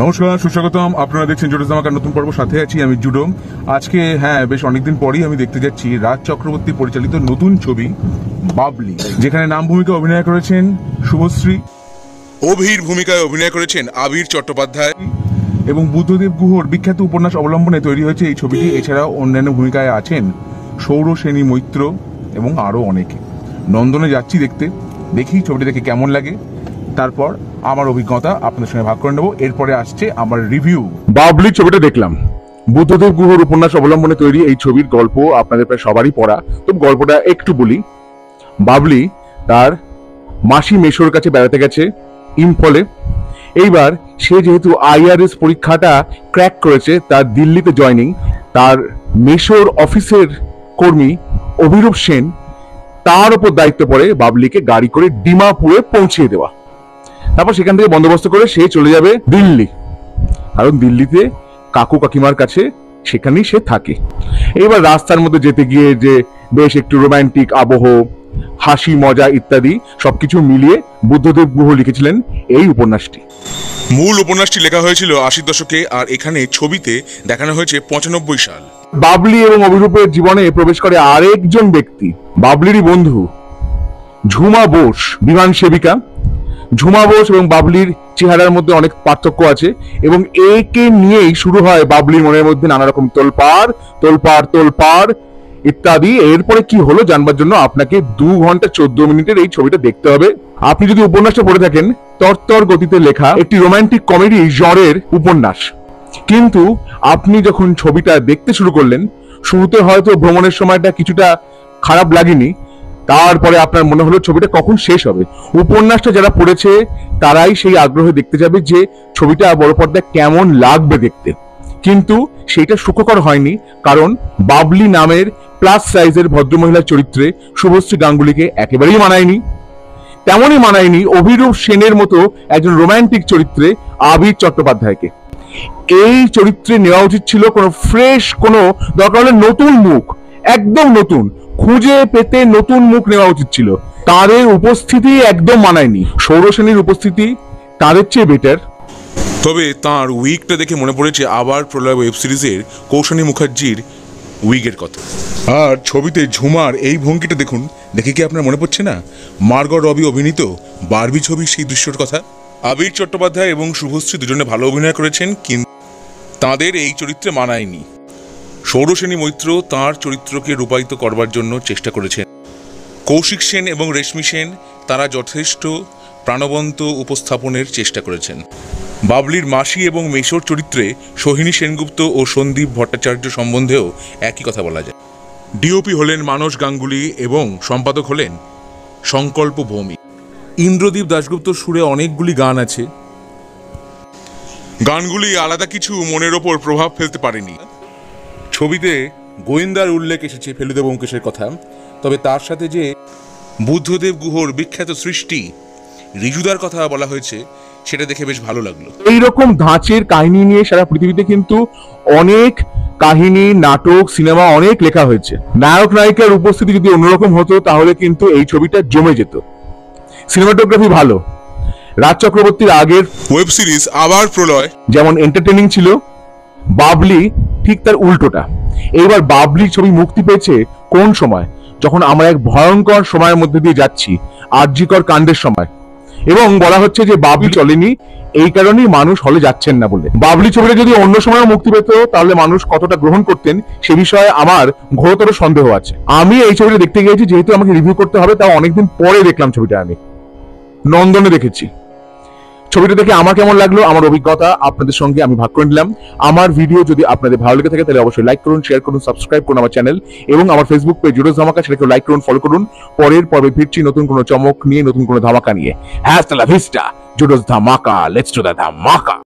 নমস্কার, সুস্বাগতম। আপনারা দেখছেন জুডো ধামাকার নতুন পর্ব। সাথে আছি আমি জুডো। আজকে বেশ অনেকদিন পরেই আমি দেখতে যাচ্ছি রাজ চক্রবর্তী পরিচালিত নতুন ছবি বাবলি, যেখানে নাম ভূমিকায় অভিনয় করেছেন শুভশ্রী, অভির ভূমিকায় অভিনয় করেছেন আবির চট্টোপাধ্যায় এবং বুদ্ধদেব গুহর বিখ্যাত উপন্যাস অবলম্বনে তৈরি হয়েছে এই ছবিটি। এছাড়াও অন্যান্য ভূমিকায় আছেন সৌরসেনী মৈত্র এবং আরো অনেকে। নন্দনে যাচ্ছি দেখতে, দেখি ছবিটি দেখে কেমন লাগে, তারপর আমার অভিজ্ঞতা আপনাদের সঙ্গে ভাগ করে নেবো। এরপরে আসছে আমার রিভিউ। বাবলি ছবিটা দেখলাম, বুদ্ধদেব গুহর উপন্যাস অবলম্বনে তৈরি এই ছবির গল্প আপনাদের প্রায় সবারই পড়া। তবে গল্পটা একটু বলি। বাবলি তার মাসি মেশোর কাছে বেড়াতে গেছে ইম্ফলে। এইবার সে যেহেতু IRS পরীক্ষাটা ক্র্যাক করেছে, তার দিল্লিতে জয়নিং, তার মেশোর অফিসের কর্মী অভিরূপ সেন তার উপর দায়িত্ব পড়ে বাবলিকে গাড়ি করে ডিমাপুরে পৌঁছিয়ে দেওয়া। তারপর সেখান থেকে বন্দোবস্ত করে সে চলে যাবে দিল্লি, কারণ দিল্লিতে কাকু কাকিমার কাছে সেখানেই সে থাকে। এবার রাস্তার মধ্যে যেতে গিয়ে যে বেশ একটু রোমান্টিক আবহ, হাসি মজা ইত্যাদি সবকিছু মিলিয়ে বুদ্ধদেব গুহ লিখেছিলেন এই উপন্যাসটি। মূল উপন্যাসটি লেখা হয়েছিল 80 দশকে, আর এখানে ছবিতে দেখানো হয়েছে 95 সাল। বাবলি এবং অভিরূপের জীবনে প্রবেশ করে আরেকজন ব্যক্তি, বাবলিরই বন্ধু ঝুমা বোস, বিমান সেবিকা। ঝুমা বোস এবং বাবলির চেহারার মধ্যে অনেক পার্থক্য আছে এবং একে নিয়েই শুরু হয় বাবলির মনের মধ্যে নানা রকম তোলপাড় তোলপাড় তোলপাড় ইত্যাদি। এরপরে কি হলো জানবার জন্য আপনাকে 2 ঘন্টা 14 মিনিটের এই ছবিটা দেখতে হবে। আপনি যদি উপন্যাসটা পড়ে থাকেন, তরতর গতিতে লেখা একটি রোমান্টিক কমেডি জনরের উপন্যাস, কিন্তু আপনি যখন ছবিটা দেখতে শুরু করলেন, শুরুতে হয়তো ভ্রমণের সময়টা কিছুটা খারাপ লাগেনি, তারপরে আপনার মনে হলো ছবিটা কখন শেষ হবে। উপন্যাসটা যারা পড়েছে তারাই সেই আগ্রহে দেখতে যাবে যে ছবিটা বড় পর্দায় কেমন লাগবে দেখতে, কিন্তু সেটা সুখকর হয়নি, কারণ বাবলি নামের প্লাস সাইজের ভদ্রমহিলার চরিত্রে শুভশ্রী গাঙ্গুলিকে একেবারেই মানায়নি। তেমনই মানায়নি অভিরূপ সেনের মতো একজন রোমান্টিক চরিত্রে আবির চট্টোপাধ্যায়কে। এই চরিত্রে নেওয়া উচিত ছিল কোনো ফ্রেশ, কোনো দরকার হলে নতুন মুখ, একদম নতুন, খুঁজে পেতে নতুন মুখ নেওয়া উচিত ছিল। তাদের উপস্থিতি একদম মানায়নি। সৌরসেনীর উপস্থিতি তাদের চেয়ে বেটার। তবে তাঁর উইগটা দেখে মনে পড়েছে আবার প্রলয় ওয়েব সিরিজের কৌশানী মুখার্জির উইগের কথা। আর ছবিতে ঝুমার এই ভঙ্গিটা দেখুন, দেখে কি আপনার মনে পড়ছে না মার্গো রবি অভিনীত বারবি ছবির সেই দৃশ্যর কথা? আবির চট্টোপাধ্যায় এবং শুভশ্রী দুজনে ভালো অভিনয় করেছেন, কিন্তু তাঁদের এই চরিত্রে মানায়নি। সৌরসেনী মৈত্র তাঁর চরিত্রকে রূপায়িত করবার জন্য চেষ্টা করেছেন। কৌশিক সেন এবং রেশমি সেন তারা যথেষ্ট প্রাণবন্ত উপস্থাপনের চেষ্টা করেছেন। বাবলির মাসি এবং মেশোর চরিত্রে সোহিনী সেনগুপ্ত ও সন্দীপ ভট্টাচার্য সম্বন্ধেও একই কথা বলা যায়। ডিওপি হলেন মানস গাঙ্গুলি এবং সম্পাদক হলেন সংকল্প ভৌমিক। ইন্দ্রদীপ দাশগুপ্তর সুরে অনেকগুলি গান আছে। গানগুলি আলাদা কিছু মনের ওপর প্রভাব ফেলতে পারেনি। ছবিতে গোয়েন্দার উল্লেখ এসেছে ফেলুদা ব্যোমকেশের কথা, তবে তার সাথে যে বুদ্ধদেব গুহর বিখ্যাত সৃষ্টি রিজুদার কথা বলা হয়েছে সেটা দেখে বেশ ভালো লাগলো। এইরকম ধাঁচের কাহিনী নিয়ে সারা পৃথিবীতে কিন্তু অনেক কাহিনী, নাটক, সিনেমা অনেক লেখা হয়েছে। নায়ক নায়িকার উপস্থিতি যদি অন্যরকম হতো তাহলে কিন্তু এই ছবিটা জমে যেত। সিনেমাটোগ্রাফি ভালো। রাজ চক্রবর্তীর আগের ওয়েব সিরিজ আবার প্রলয় যেমন এন্টারটেইনিং ছিল, বাবলি ঠিক তার উল্টোটা। এইবার বাবলির ছবি মুক্তি পেয়েছে কোন সময়? যখন আমরা এক ভয়ঙ্কর সময়ের মধ্যে দিয়ে যাচ্ছি, আরজিকর কাণ্ডের সময়, এবং বলা হচ্ছে যে বাবলি চলেনি, এই কারণেই মানুষ হলে যাচ্ছেন না বলে। বাবলি ছবিটা যদি অন্য সময় মুক্তি পেত তাহলে মানুষ কতটা গ্রহণ করতেন সে বিষয়ে আমার ঘোরতর সন্দেহ আছে। আমি এই ছবিটা দেখতে গিয়েছি, যেহেতু আমাকে রিভিউ করতে হবে, তাও অনেকদিন পরে দেখলাম ছবিটা। আমি নন্দনে দেখেছি। ছবিটা দেখে আমার কেমন লাগলো, আমার অভিজ্ঞতা আপনাদের সঙ্গে আমি ভাগ করে নিলাম। আমার ভিডিও যদি আপনাদের ভালো লেগে থাকে তাহলে অবশ্যই লাইক করুন, শেয়ার করুন, সাবস্ক্রাইব করুন আমার চ্যানেল এবং আমার ফেসবুক পেজ জুডো ধামাকা, সেটাকে লাইক করুন, ফলো করুন। পরের পর্বে ফিরছি নতুন কোনো চমক নিয়ে, নতুন কোনো ধামাকা নিয়ে। হ্যাস্টা লা ভিস্টা, জুডো ধামাকা, লেটস ডু দ্য ধামাকা।